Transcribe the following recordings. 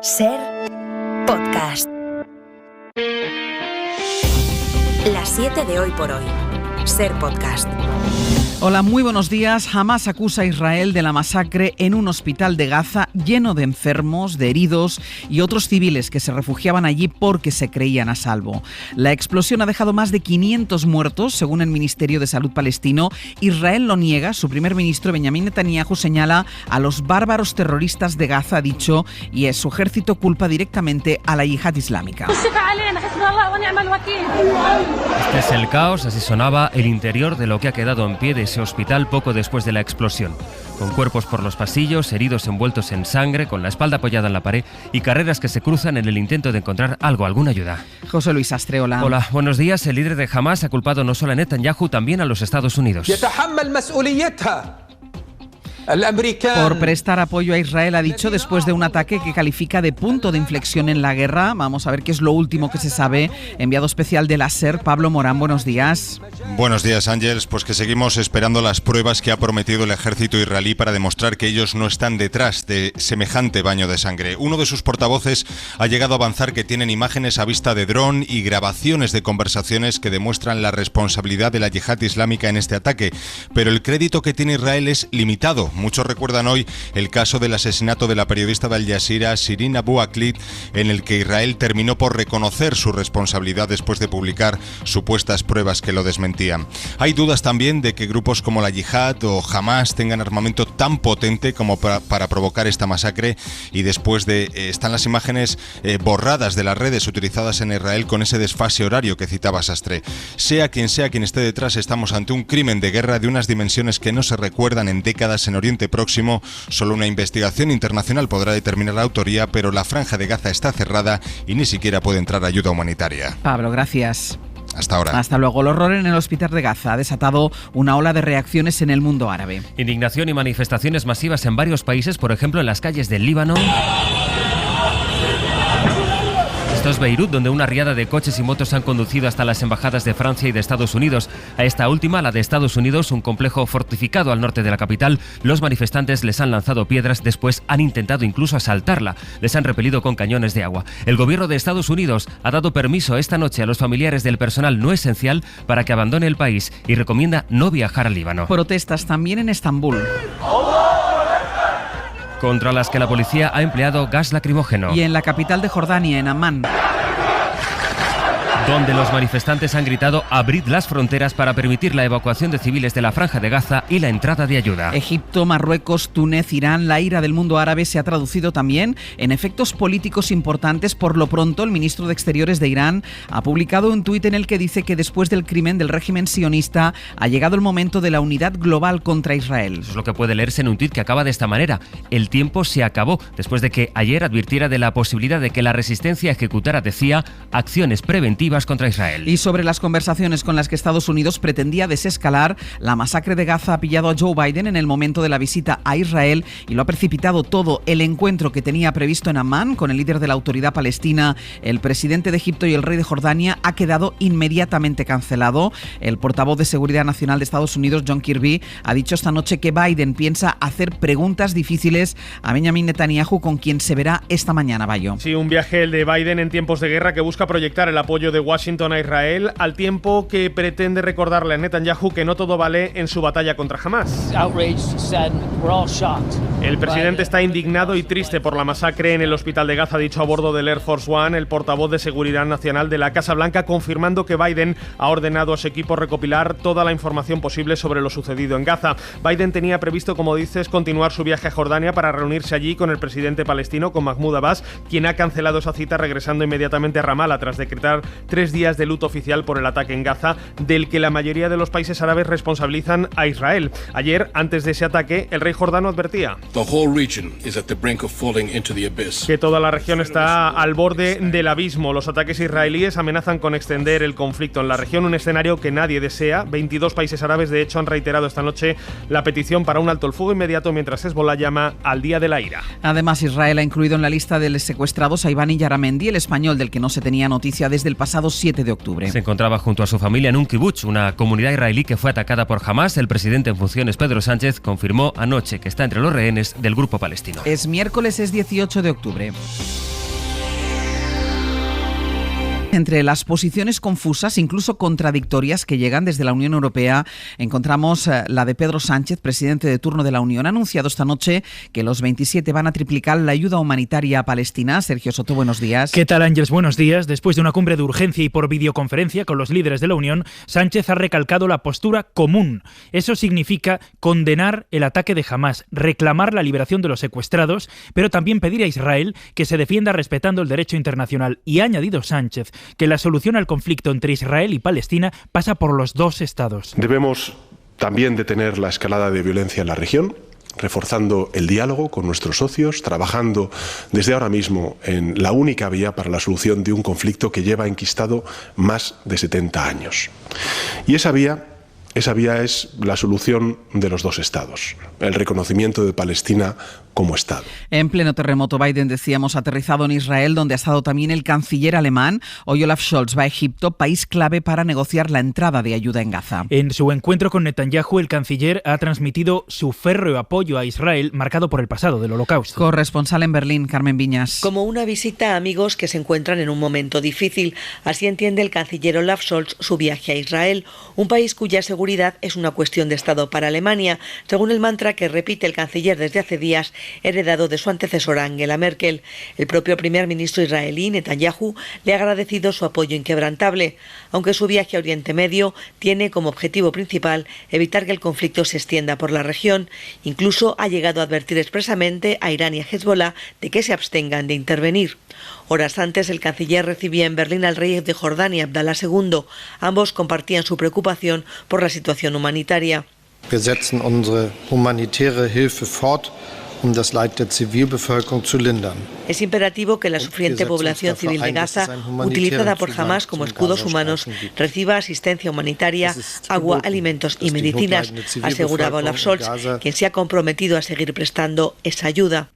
Ser Podcast. Las 7 de hoy por hoy. Ser Podcast. Hola, muy buenos días. Hamás acusa a Israel de la masacre en un hospital de Gaza lleno de enfermos, de heridos y otros civiles que se refugiaban allí porque se creían a salvo. La explosión ha dejado más de 500 muertos, según el Ministerio de Salud palestino. Israel lo niega. Su primer ministro, Benjamin Netanyahu, señala a los bárbaros terroristas de Gaza, ha dicho, y su ejército culpa directamente a la yihad islámica. Este es el caos, así sonaba el interior de lo que ha quedado en pie de ese hospital poco después de la explosión, con cuerpos por los pasillos, heridos envueltos en sangre, con la espalda apoyada en la pared y carreras que se cruzan en el intento de encontrar alguna ayuda. José Luis Astre, hola. Hola, buenos días. El líder de Hamás ha culpado no solo a Netanyahu, también a los Estados Unidos. Por prestar apoyo a Israel, ha dicho, después de un ataque que califica de punto de inflexión en la guerra. Vamos a ver qué es lo último que se sabe. Enviado especial de la SER, Pablo Morán, buenos días. Buenos días, Ángeles. Pues que seguimos esperando las pruebas que ha prometido el ejército israelí para demostrar que ellos no están detrás de semejante baño de sangre. Uno de sus portavoces ha llegado a avanzar que tienen imágenes a vista de dron y grabaciones de conversaciones que demuestran la responsabilidad de la yihad islámica en este ataque. Pero el crédito que tiene Israel es limitado. Muchos recuerdan hoy el caso del asesinato de la periodista de Al Jazeera, Shirin Abu Akleh, en el que Israel terminó por reconocer su responsabilidad después de publicar supuestas pruebas que lo desmentían. Hay dudas también de que grupos como la yihad o Hamás tengan armamento tan potente como para provocar esta masacre, y después están las imágenes borradas de las redes utilizadas en Israel con ese desfase horario que citaba Sastre. Sea quien esté detrás, estamos ante un crimen de guerra de unas dimensiones que no se recuerdan en décadas en Oriente Próximo. Solo una investigación internacional podrá determinar la autoría, pero la franja de Gaza está cerrada y ni siquiera puede entrar ayuda humanitaria. Pablo, gracias. Hasta ahora. Hasta luego. El horror en el hospital de Gaza ha desatado una ola de reacciones en el mundo árabe. Indignación y manifestaciones masivas en varios países, por ejemplo en las calles del Líbano. Esto es Beirut, donde una riada de coches y motos han conducido hasta las embajadas de Francia y de Estados Unidos. A esta última, la de Estados Unidos, un complejo fortificado al norte de la capital, los manifestantes les han lanzado piedras, después han intentado incluso asaltarla. Les han repelido con cañones de agua. El gobierno de Estados Unidos ha dado permiso esta noche a los familiares del personal no esencial para que abandone el país y recomienda no viajar al Líbano. Protestas también en Estambul, contra las que la policía ha empleado gas lacrimógeno. Y en la capital de Jordania, en Amán, donde los manifestantes han gritado abrid las fronteras para permitir la evacuación de civiles de la Franja de Gaza y la entrada de ayuda. Egipto, Marruecos, Túnez, Irán. La ira del mundo árabe se ha traducido también en efectos políticos importantes. Por lo pronto, el ministro de Exteriores de Irán ha publicado un tuit en el que dice que después del crimen del régimen sionista ha llegado el momento de la unidad global contra Israel. Eso es lo que puede leerse en un tuit que acaba de esta manera. El tiempo se acabó después de que ayer advirtiera de la posibilidad de que la resistencia ejecutara, decía, acciones preventivas contra Israel. Y sobre las conversaciones con las que Estados Unidos pretendía desescalar, la masacre de Gaza ha pillado a Joe Biden en el momento de la visita a Israel y lo ha precipitado todo. El encuentro que tenía previsto en Amán con el líder de la autoridad palestina, el presidente de Egipto y el rey de Jordania ha quedado inmediatamente cancelado. El portavoz de Seguridad Nacional de Estados Unidos, John Kirby, ha dicho esta noche que Biden piensa hacer preguntas difíciles a Benjamin Netanyahu, con quien se verá esta mañana. Bayo. Sí, un viaje el de Biden en tiempos de guerra que busca proyectar el apoyo de Washington a Israel, al tiempo que pretende recordarle a Netanyahu que no todo vale en su batalla contra Hamás. El presidente está indignado y triste por la masacre en el hospital de Gaza, ha dicho a bordo del Air Force One el portavoz de Seguridad Nacional de la Casa Blanca, confirmando que Biden ha ordenado a su equipo recopilar toda la información posible sobre lo sucedido en Gaza. Biden tenía previsto, como dices, continuar su viaje a Jordania para reunirse allí con el presidente palestino, con Mahmoud Abbas, quien ha cancelado esa cita, regresando inmediatamente a Ramallah tras decretar 3 días de luto oficial por el ataque en Gaza, del que la mayoría de los países árabes responsabilizan a Israel. Ayer, antes de ese ataque, el rey jordano advertía que toda la región está al borde del abismo. Los ataques israelíes amenazan con extender el conflicto en la región, un escenario que nadie desea. 22 países árabes, de hecho, han reiterado esta noche la petición para un alto el fuego inmediato, mientras Hezbollah llama al Día de la Ira. Además, Israel ha incluido en la lista de los secuestrados a Iván Yaramendi, el español del que no se tenía noticia desde el pasado 7 de octubre. Se encontraba junto a su familia en un kibutz, una comunidad israelí que fue atacada por Hamás. El presidente en funciones, Pedro Sánchez, confirmó anoche que está entre los rehenes del grupo palestino. Es miércoles, es 18 de octubre. Entre las posiciones confusas, incluso contradictorias, que llegan desde la Unión Europea, encontramos la de Pedro Sánchez, presidente de turno de la Unión. Ha anunciado esta noche que los 27 van a triplicar la ayuda humanitaria a Palestina. Sergio Soto, buenos días. ¿Qué tal, Ángeles? Buenos días. Después de una cumbre de urgencia y por videoconferencia con los líderes de la Unión, Sánchez ha recalcado la postura común. Eso significa condenar el ataque de Hamás, reclamar la liberación de los secuestrados, pero también pedir a Israel que se defienda respetando el derecho internacional. Y ha añadido Sánchez que la solución al conflicto entre Israel y Palestina pasa por los dos estados. Debemos también detener la escalada de violencia en la región, reforzando el diálogo con nuestros socios, trabajando desde ahora mismo en la única vía para la solución de un conflicto que lleva enquistado más de 70 años. Y esa vía es la solución de los dos estados, el reconocimiento de Palestina como Estado. En pleno terremoto, Biden, decíamos, aterrizado en Israel, donde ha estado también el canciller alemán. Hoy Olaf Scholz va a Egipto, país clave para negociar la entrada de ayuda en Gaza. En su encuentro con Netanyahu, el canciller ha transmitido su férreo apoyo a Israel, marcado por el pasado del Holocausto. Corresponsal en Berlín, Carmen Viñas. Como una visita a amigos que se encuentran en un momento difícil. Así entiende el canciller Olaf Scholz su viaje a Israel, un país cuya seguridad es una cuestión de Estado para Alemania, según el mantra que repite el canciller desde hace días, heredado de su antecesora Angela Merkel. El propio primer ministro israelí, Netanyahu, le ha agradecido su apoyo inquebrantable, aunque su viaje a Oriente Medio tiene como objetivo principal evitar que el conflicto se extienda por la región. Incluso ha llegado a advertir expresamente a Irán y a Hezbollah de que se abstengan de intervenir. Horas antes, el canciller recibía en Berlín al rey de Jordania, Abdalá II. Ambos compartían su preocupación por la situación humanitaria. Wir setzen unsere humanitäre Hilfe fort, das Leid der Zivilbevölkerung zu lindern. Es imperativo que la sufriente población civil de Gaza, utilizada por Hamás como escudos humanos, reciba asistencia humanitaria, agua, alimentos y medicinas, aseguraba Olaf Scholz, quien se ha comprometido a seguir prestando esa ayuda.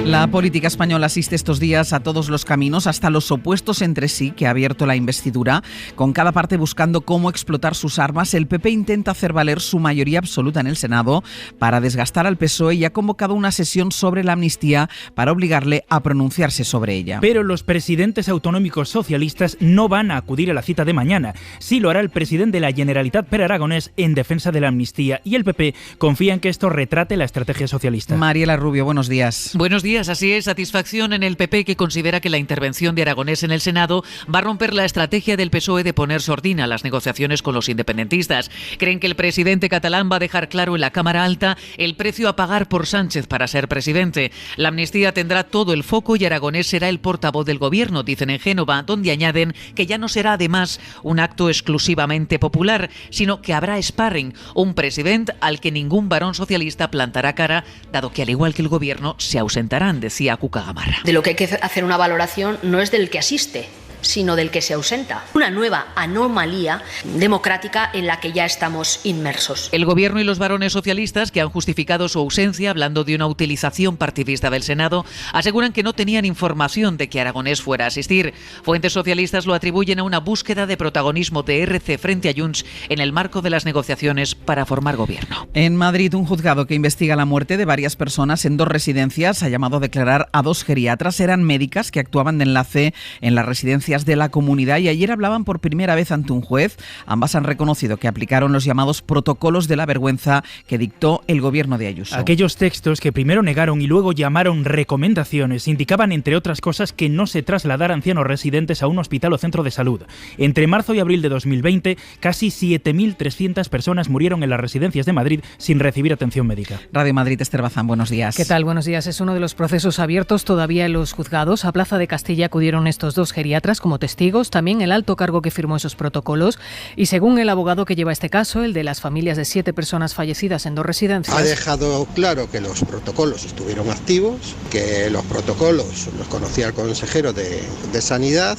La política española asiste estos días a todos los caminos, hasta los opuestos entre sí que ha abierto la investidura, con cada parte buscando cómo explotar sus armas. El PP intenta hacer valer su mayoría absoluta en el Senado para desgastar al PSOE y ha convocado una sesión sobre la amnistía para obligarle a pronunciarse sobre ella. Pero los presidentes autonómicos socialistas no van a acudir a la cita de mañana. Sí lo hará el presidente de la Generalitat, Pere Aragonés, en defensa de la amnistía, y el PP confía en que esto retrate la estrategia socialista. Mariela Rubio, buenos días. Buenos días. Así es, satisfacción en el PP, que considera que la intervención de Aragonés en el Senado va a romper la estrategia del PSOE de poner sordina a las negociaciones con los independentistas. Creen que el presidente catalán va a dejar claro en la Cámara Alta el precio a pagar por Sánchez para ser presidente. La amnistía tendrá todo el foco y Aragonés será el portavoz del gobierno, dicen en Génova, donde añaden que ya no será además un acto exclusivamente popular, sino que habrá sparring, un presidente al que ningún varón socialista plantará cara, dado que al igual que el gobierno se ausentarán, decía Cuca Gamarra. De lo que hay que hacer una valoración no es del que asiste, sino del que se ausenta. Una nueva anomalía democrática en la que ya estamos inmersos. El gobierno y los varones socialistas, que han justificado su ausencia hablando de una utilización partidista del Senado, aseguran que no tenían información de que Aragonés fuera a asistir. Fuentes socialistas lo atribuyen a una búsqueda de protagonismo de RC frente a Junts en el marco de las negociaciones para formar gobierno. En Madrid, un juzgado que investiga la muerte de varias personas en 2 residencias ha llamado a declarar a 2 geriatras. Eran médicas que actuaban de enlace en las residencias de la comunidad y ayer hablaban por primera vez ante un juez. Ambas han reconocido que aplicaron los llamados protocolos de la vergüenza que dictó el gobierno de Ayuso. Aquellos textos que primero negaron y luego llamaron recomendaciones indicaban, entre otras cosas, que no se trasladara ancianos residentes a un hospital o centro de salud. Entre marzo y abril de 2020, casi 7.300 personas murieron en las residencias de Madrid sin recibir atención médica. Radio Madrid, Esther Bazán, buenos días. ¿Qué tal? Buenos días. Es uno de los procesos abiertos todavía en los juzgados. A Plaza de Castilla acudieron estos 2 geriatras como testigos, también el alto cargo que firmó esos protocolos, y según el abogado que lleva este caso, el de las familias de 7 personas fallecidas en 2 residencias, ha dejado claro que los protocolos estuvieron activos, que los protocolos los conocía el consejero de Sanidad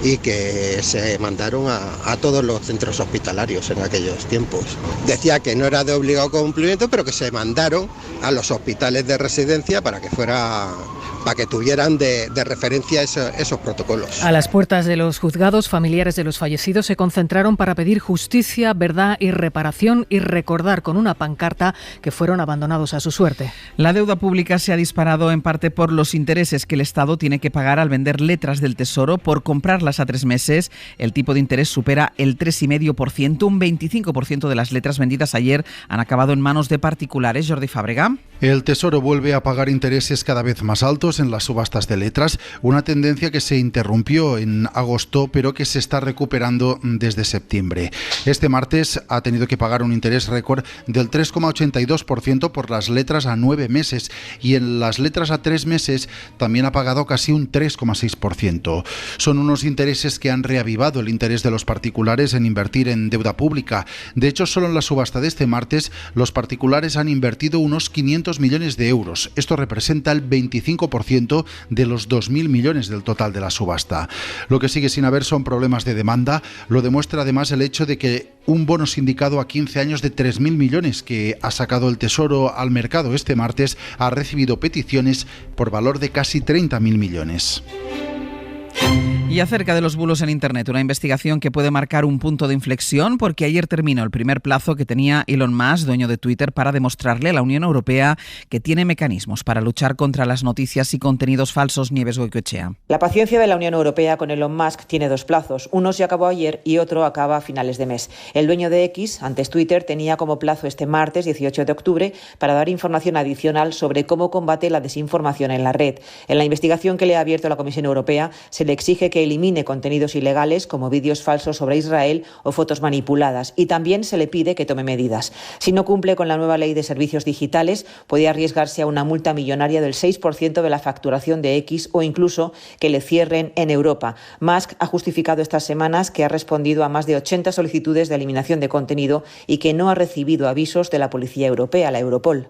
y que se mandaron a todos los centros hospitalarios en aquellos tiempos. Decía que no era de obligado cumplimiento, pero que se mandaron a los hospitales de residencia para que tuvieran de referencia esos protocolos. A las puertas de los juzgados, familiares de los fallecidos se concentraron para pedir justicia, verdad y reparación y recordar con una pancarta que fueron abandonados a su suerte. La deuda pública se ha disparado en parte por los intereses que el Estado tiene que pagar al vender letras del Tesoro. Por comprarlas a 3 meses, el tipo de interés supera el 3,5%. Un 25% de las letras vendidas ayer han acabado en manos de particulares. Jordi Fàbrega. El Tesoro vuelve a pagar intereses cada vez más altos en las subastas de letras, una tendencia que se interrumpió en agosto pero que se está recuperando desde septiembre. Este martes ha tenido que pagar un interés récord del 3,82% por las letras a 9 meses y en las letras a 3 meses también ha pagado casi un 3,6%. Son unos intereses que han reavivado el interés de los particulares en invertir en deuda pública. De hecho, solo en la subasta de este martes los particulares han invertido unos 500 millones de euros. Esto representa el 25% de los 2.000 millones del total de la subasta. Lo que sigue sin haber son problemas de demanda. Lo demuestra además el hecho de que un bono sindicado a 15 años de 3.000 millones que ha sacado el Tesoro al mercado este martes ha recibido peticiones por valor de casi 30.000 millones. Y acerca de los bulos en Internet, una investigación que puede marcar un punto de inflexión porque ayer terminó el primer plazo que tenía Elon Musk, dueño de Twitter, para demostrarle a la Unión Europea que tiene mecanismos para luchar contra las noticias y contenidos falsos. Nieves Goicoechea. La paciencia de la Unión Europea con Elon Musk tiene 2 plazos. Uno se acabó ayer y otro acaba a finales de mes. El dueño de X, antes Twitter, tenía como plazo este martes 18 de octubre para dar información adicional sobre cómo combate la desinformación en la red. En la investigación que le ha abierto la Comisión Europea se le exige que elimine contenidos ilegales como vídeos falsos sobre Israel o fotos manipuladas y también se le pide que tome medidas. Si no cumple con la nueva ley de servicios digitales, puede arriesgarse a una multa millonaria del 6% de la facturación de X o incluso que le cierren en Europa. Musk ha justificado estas semanas que ha respondido a más de 80 solicitudes de eliminación de contenido y que no ha recibido avisos de la Policía Europea, la Europol.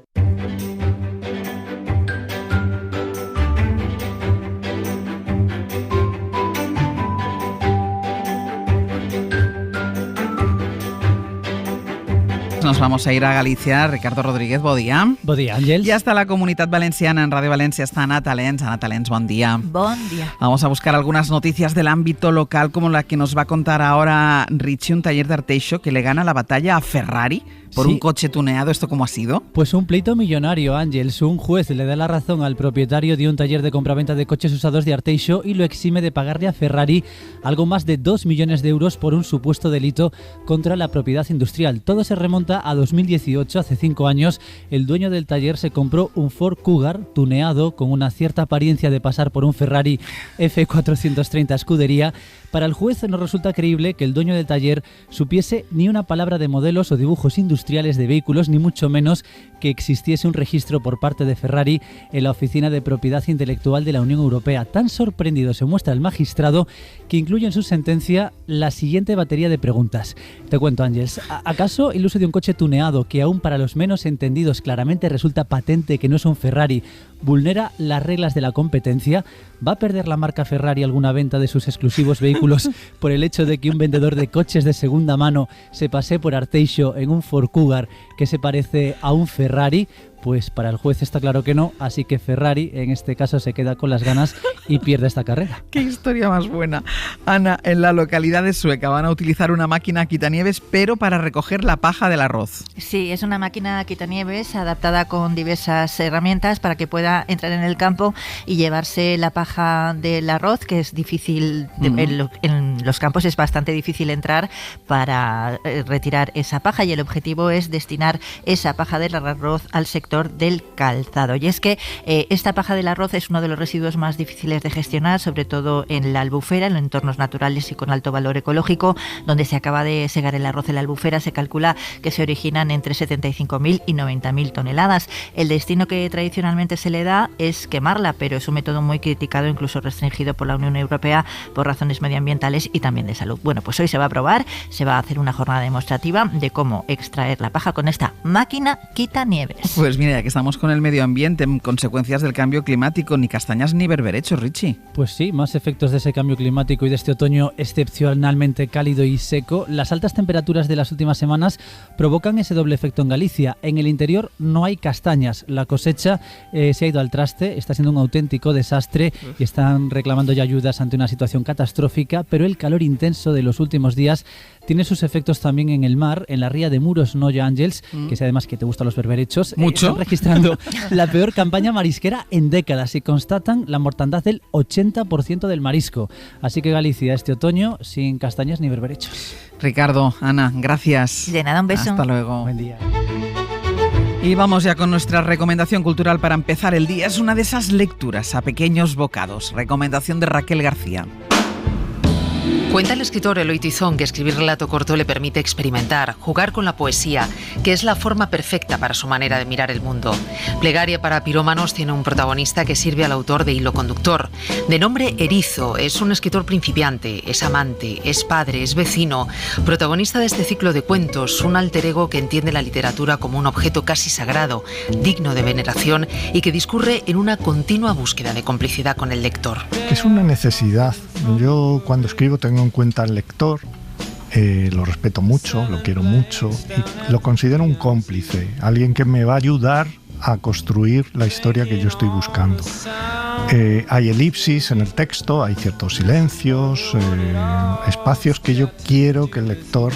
Nos vamos a ir a Galicia. Ricardo Rodríguez, bon dia. Bon dia, Àngels. Ya está la Comunidad Valenciana en Radio Valencia. Está Ana Talens. Ana Talens, bon día. Bon día. Vamos a buscar algunas noticias del ámbito local, como la que nos va a contar ahora Richie, un taller de Arteixo que le gana la batalla a Ferrari por un coche tuneado. ¿Esto cómo ha sido? Pues un pleito millonario, Ángels. Un juez le da la razón al propietario de un taller de compraventa de coches usados de Arteixo y lo exime de pagarle a Ferrari algo más de 2 millones de euros por un supuesto delito contra la propiedad industrial. Todo se remonta a 2018, hace 5 años. El dueño del taller se compró un Ford Cougar tuneado con una cierta apariencia de pasar por un Ferrari F430 Scuderia. Para el juez no resulta creíble que el dueño del taller supiese ni una palabra de modelos o dibujos industriales de vehículos, ni mucho menos que existiese un registro por parte de Ferrari en la Oficina de Propiedad Intelectual de la Unión Europea. Tan sorprendido se muestra el magistrado que incluye en su sentencia la siguiente batería de preguntas. Te cuento, Ángels. ¿Acaso el uso de un coche tuneado, que aún para los menos entendidos claramente resulta patente que no es un Ferrari, vulnera las reglas de la competencia? ¿Va a perder la marca Ferrari alguna venta de sus exclusivos vehículos por el hecho de que un vendedor de coches de segunda mano se pase por Arteixo en un Ford Cougar que se parece a un Ferrari? Pues para el juez está claro que no, así que Ferrari en este caso se queda con las ganas y pierde esta carrera. ¡Qué historia más buena! Ana, en la localidad de Sueca van a utilizar una máquina quitanieves, pero para recoger la paja del arroz. Sí, es una máquina quitanieves adaptada con diversas herramientas para que pueda entrar en el campo y llevarse la paja del arroz, que es difícil, en los campos es bastante difícil entrar para retirar esa paja, y el objetivo es destinar esa paja del arroz al sector del calzado. Y es que esta paja del arroz es uno de los residuos más difíciles de gestionar, sobre todo en la albufera, en entornos naturales y con alto valor ecológico. Donde se acaba de segar el arroz en la albufera, se calcula que se originan entre 75.000 y 90.000 toneladas. El destino que tradicionalmente se le da es quemarla, pero es un método muy criticado, incluso restringido por la Unión Europea por razones medioambientales y también de salud. Bueno, pues hoy se va a probar, se va a hacer una jornada demostrativa de cómo extraer la paja con esta máquina quitanieves. Pues mira, ya que estamos con el medio ambiente, consecuencias del cambio climático, ni castañas ni berberechos, Richie. Pues sí, más efectos de ese cambio climático y de este otoño excepcionalmente cálido y seco. Las altas temperaturas de las últimas semanas provocan ese doble efecto en Galicia. En el interior no hay castañas. La cosecha se ha ido al traste, está siendo un auténtico desastre y están reclamando ya ayudas ante una situación catastrófica, pero el calor intenso de los últimos días tiene sus efectos también en el mar, en la ría de Muros, Noia Ángels, que sé además que te gustan los berberechos. ¿Mucho? Están registrando la peor campaña marisquera en décadas y constatan la mortandad del 80% del marisco. Así que Galicia este otoño sin castañas ni berberechos. Ricardo, Ana, gracias. De nada, un beso. Hasta luego. Buen día. Y vamos ya con nuestra recomendación cultural para empezar el día. Es una de esas lecturas a pequeños bocados. Recomendación de Raquel García. Cuenta el escritor Eloy Tizón que escribir relato corto le permite experimentar, jugar con la poesía, que es la forma perfecta para su manera de mirar el mundo. Plegaria para pirómanos tiene un protagonista que sirve al autor de hilo conductor. De nombre Erizo, es un escritor principiante, es amante, es padre, es vecino, protagonista de este ciclo de cuentos, un alter ego que entiende la literatura como un objeto casi sagrado, digno de veneración y que discurre en una continua búsqueda de complicidad con el lector. Es una necesidad. Yo cuando escribo tengo en cuenta al lector, lo respeto mucho, lo quiero mucho y lo considero un cómplice, alguien que me va a ayudar a construir la historia que yo estoy buscando. Hay elipsis en el texto, hay ciertos silencios, espacios que yo quiero que el lector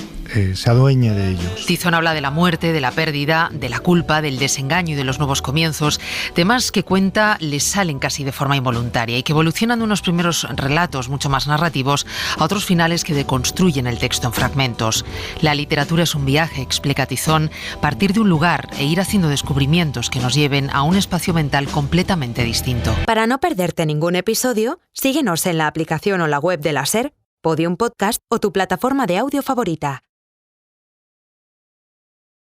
se adueñe de ellos. Tizón habla de la muerte, de la pérdida, de la culpa, del desengaño y de los nuevos comienzos, temas que cuenta le salen casi de forma involuntaria y que evolucionan de unos primeros relatos mucho más narrativos a otros finales que deconstruyen el texto en fragmentos. La literatura es un viaje, explica Tizón, partir de un lugar e ir haciendo descubrimientos que nos lleven a un espacio mental completamente distinto. Para no perderte ningún episodio, síguenos en la aplicación o la web de la SER, Podium Podcast o tu plataforma de audio favorita.